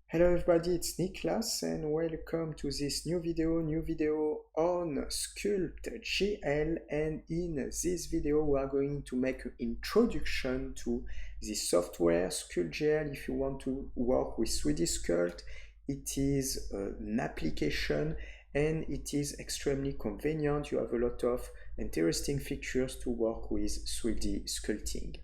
Hello everybody, it's Niklas and welcome to this new video on SculptGL, and in this video we are going to make an introduction to this software SculptGL. If you want to work with 3D Sculpt, it is an application and it is extremely convenient. You have a lot of interesting features to work with 3D sculpting.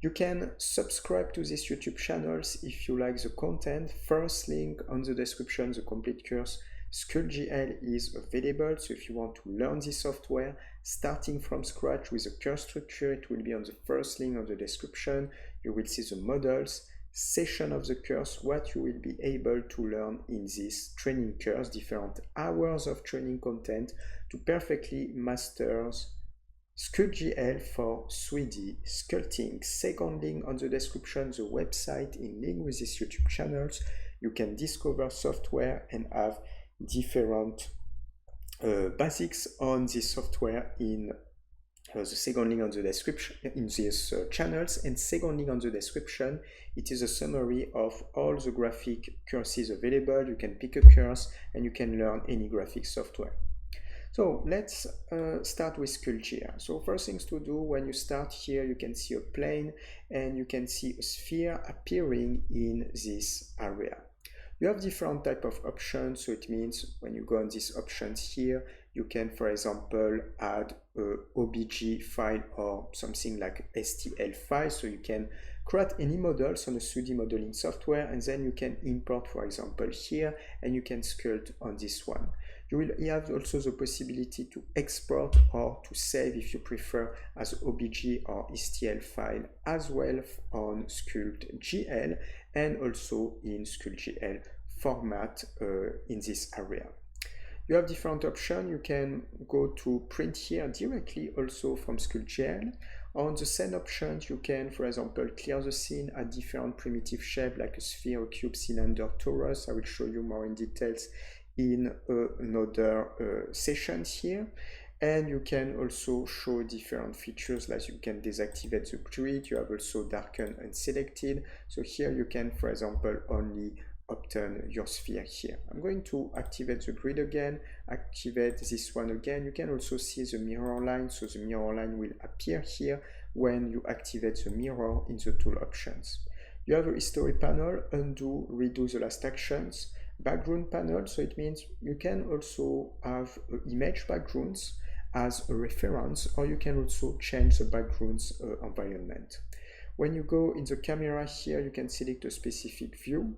You can subscribe to these YouTube channels if you like the content. First link on the description, the complete course SculptGL is available. So if you want to learn this software starting from scratch with a course structure, it will be on the first link on the description. You will see the models, session of the course, what you will be able to learn in this training course, different hours of training content to perfectly master SculptGL for 3D sculpting. Second link on the description, the website in link with these YouTube channels. You can discover software and have different basics on this software in the second link on the description in these channels, and second link on the description, it is a summary of all the graphic courses available. You can pick a course and you can learn any graphic software. So let's start with SculptGL. So first things to do, when you start here, you can see a plane and you can see a sphere appearing in this area. You have different type of options, so it means when you go on these options here, you can, for example, add a OBJ file or something like STL file, so you can create any models on a 3D modeling software, and then you can import, for example, here, and you can sculpt on this one. You will have also the possibility to export or to save, if you prefer, as OBJ or STL file as well on SculptGL, and also in SculptGL format in this area. You have different options. You can go to print here directly also from SculptGL. On the scene options, you can, for example, clear the scene at different primitive shapes like a sphere, a cube, cylinder, torus. I will show you more in details in another session here. And you can also show different features, like you can deactivate the grid. You have also darken and selected. So here you can, for example, only obtain your sphere here. I'm going to activate the grid again, activate this one again. You can also see the mirror line, so the mirror line will appear here when you activate the mirror in the tool options. You have a history panel, undo, redo the last actions, background panel, so it means you can also have image backgrounds as a reference, or you can also change the background's environment. When you go in the camera here, you can select a specific view.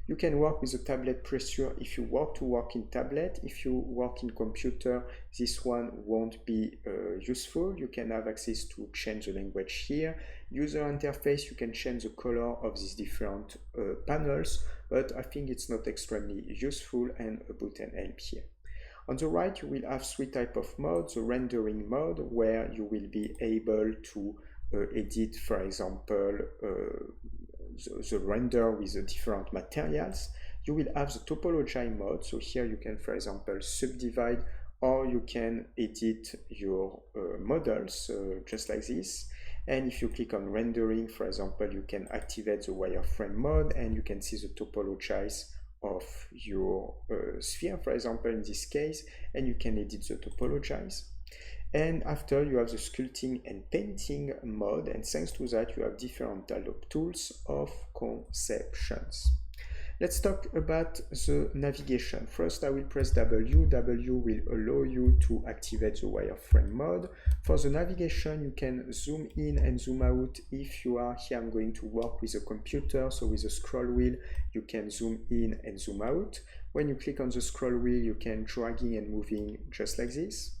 You can work with the tablet pressure if you want to work in tablet. If you work in computer, this one won't be useful. You can have access to change the language here. User interface, you can change the color of these different panels, but I think it's not extremely useful, and a button help here. On the right, you will have three types of modes. The rendering mode, where you will be able to edit, for example, the render with the different materials. You will have the topology mode, so here you can, for example, subdivide, or you can edit your models just like this. And if you click on rendering, for example, you can activate the wireframe mode and you can see the topologies of your sphere, for example, in this case, and you can edit the topologies. And after, you have the sculpting and painting mode, and thanks to that you have different dialog tools of conceptions. Let's talk about the navigation. First, I will press W. W will allow you to activate the wireframe mode. For the navigation, you can zoom in and zoom out. If you are here, I'm going to work with a computer, so with the scroll wheel you can zoom in and zoom out. When you click on the scroll wheel, you can dragging and moving just like this.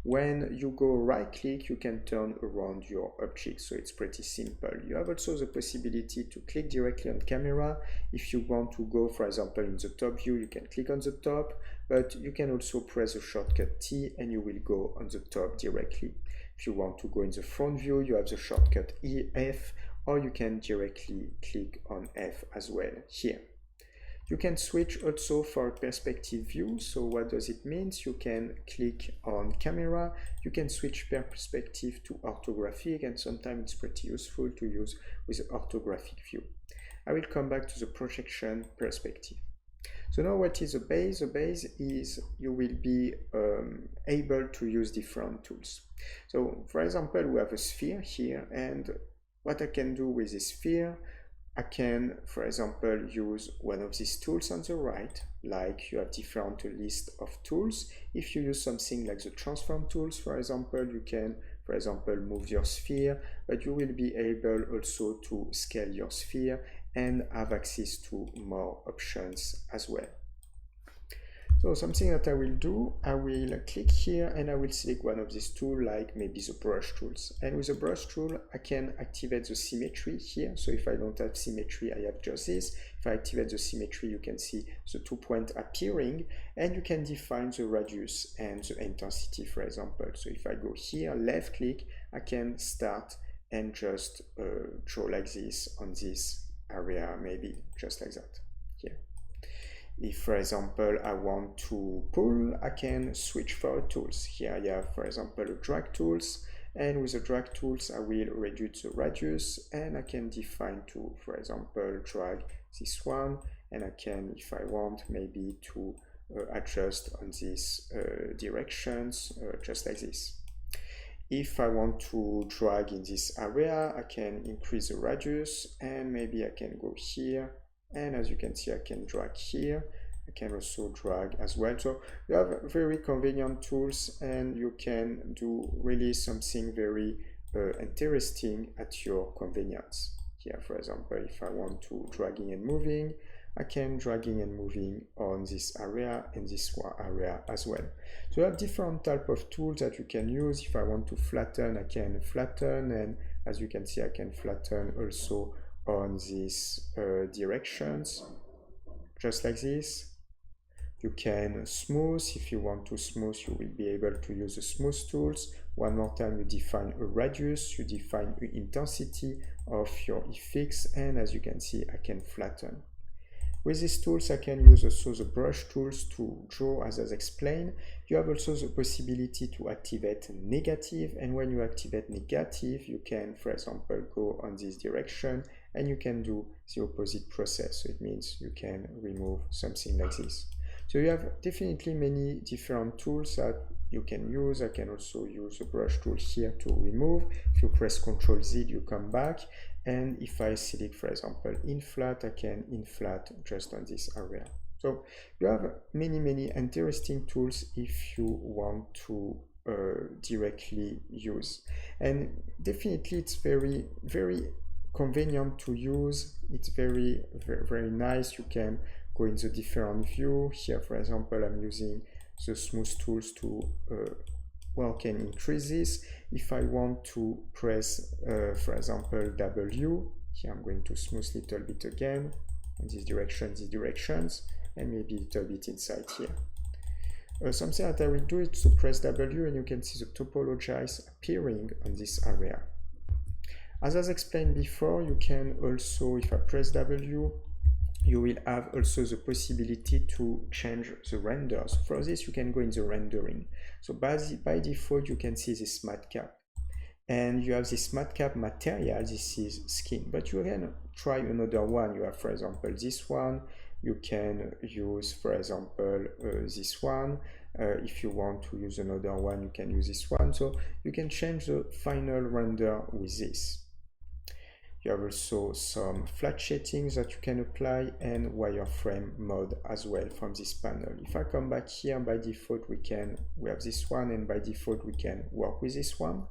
When you go right click, you can turn around your object, so it's pretty simple. You have also the possibility to click directly on camera. If you want to go, for example, in the top view, you can click on the top, but you can also press the shortcut T and you will go on the top directly. If you want to go in the front view, you have the shortcut F, or you can directly click on F as well here. You can switch also for perspective view. So what does it mean? You can click on camera, you can switch perspective to orthographic, and sometimes it's pretty useful to use with orthographic view. I will come back to the projection perspective. So now what is the base? The base is you will be able to use different tools. So for example, we have a sphere here, and what I can do with this sphere, I can, for example, use one of these tools on the right, like you have different list of tools. If you use something like the transform tools, for example, you can, for example, move your sphere, but you will be able also to scale your sphere and have access to more options as well. So something that I will do, I will click here and I will select one of these tools, like maybe the brush tools. And with the brush tool, I can activate the symmetry here. So if I don't have symmetry, I have just this. If I activate the symmetry, you can see the 2 points appearing, and you can define the radius and the intensity, for example. So if I go here, left click, I can start and just draw like this on this area, maybe just like that here. If, for example, I want to pull, I can switch for tools. Here I have, for example, drag tools, and with the drag tools, I will reduce the radius, and I can define to, for example, drag this one, and I can, if I want, maybe to adjust on these directions, just like this. If I want to drag in this area, I can increase the radius, and maybe I can go here. And as you can see, I can drag here. I can also drag as well. So you have very convenient tools, and you can do really something very interesting at your convenience. Here, for example, if I want to dragging and moving, I can dragging and moving on this area and this area as well. So you have different type of tools that you can use. If I want to flatten, I can flatten, and as you can see, I can flatten also on these directions, just like this. You can smooth. If you want to smooth, you will be able to use the smooth tools. One more time, you define a radius, you define the intensity of your effects, and as you can see, I can flatten. With these tools, I can use also the brush tools to draw, as I explained. You have also the possibility to activate negative, and when you activate negative, you can, for example, go on this direction, and you can do the opposite process. So it means you can remove something like this. So you have definitely many different tools that you can use. I can also use the brush tool here to remove. If you press Ctrl Z, you come back. And if I select, for example, inflat, I can inflat just on this area. So you have many interesting tools if you want to directly use. And definitely it's very convenient to use. It's very nice. You can go in the different view. Here, for example, I'm using the smooth tools to can increase this. If I want to press, for example, W, here I'm going to smooth a little bit again, in this direction, these directions, and maybe a little bit inside here. Something that I will do is to press W, and you can see the topologize appearing on this area. As I explained before, you can also, if I press W, you will have also the possibility to change the render. So for this, you can go in the rendering. So by default, you can see this matte cap. And you have this matte cap material, this is skin. But you can try another one. You have, for example, this one. You can use, for example, this one. If you want to use another one, you can use this one. So you can change the final render with this. You have also some flat shadings that you can apply, and wireframe mode as well from this panel. If I come back here, by default we have this one, and by default we can work with this one.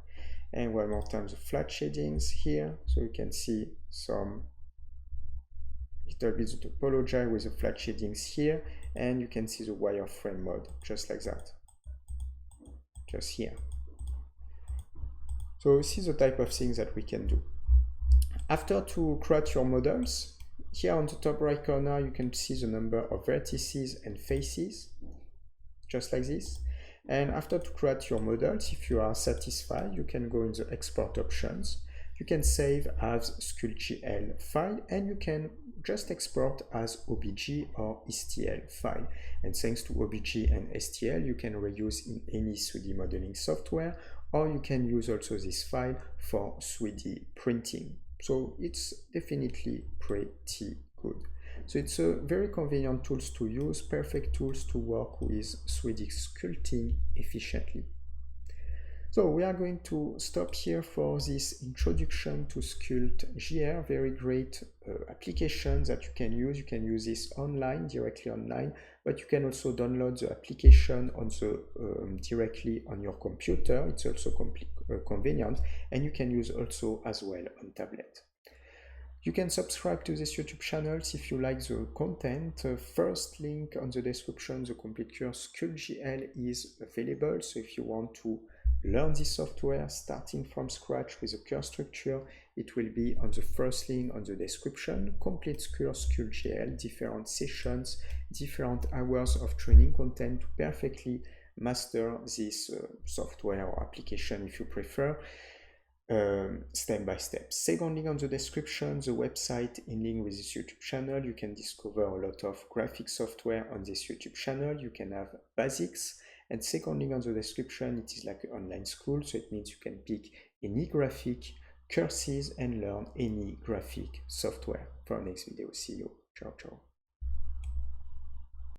And one more time the flat shadings here, so you can see some little bit of topology with the flat shadings here, and you can see the wireframe mode just like that, just here. So this is the type of things that we can do. After to create your models, here on the top right corner, you can see the number of vertices and faces, just like this. And after to create your models, if you are satisfied, you can go in the export options. You can save as SculptGL file, and you can just export as OBJ or STL file. And thanks to OBJ and STL, you can reuse in any 3D modeling software, or you can use also this file for 3D printing. So it's definitely pretty good. So it's a very convenient tools to use, perfect tools to work with 3D sculpting efficiently. So we are going to stop here for this introduction to SculptGL. Very great application that you can use. You can use this online, directly online, but you can also download the application on the directly on your computer. It's also convenient, and you can use also as well on tablet. You can subscribe to this YouTube channel if you like the content. First link on the description, the complete course SculptGL is available. So if you want to learn this software starting from scratch with a course structure, it will be on the first link on the description. Complete course SculptGL, different sessions, different hours of training content to perfectly master this software or application if you prefer. Step by step. Second link on the description, the website in link with this YouTube channel. You can discover a lot of graphic software on this YouTube channel. You can have basics. And second link on the description, it is like an online school, so it means you can pick any graphic courses and learn any graphic software. For our next video, see you. Ciao, ciao.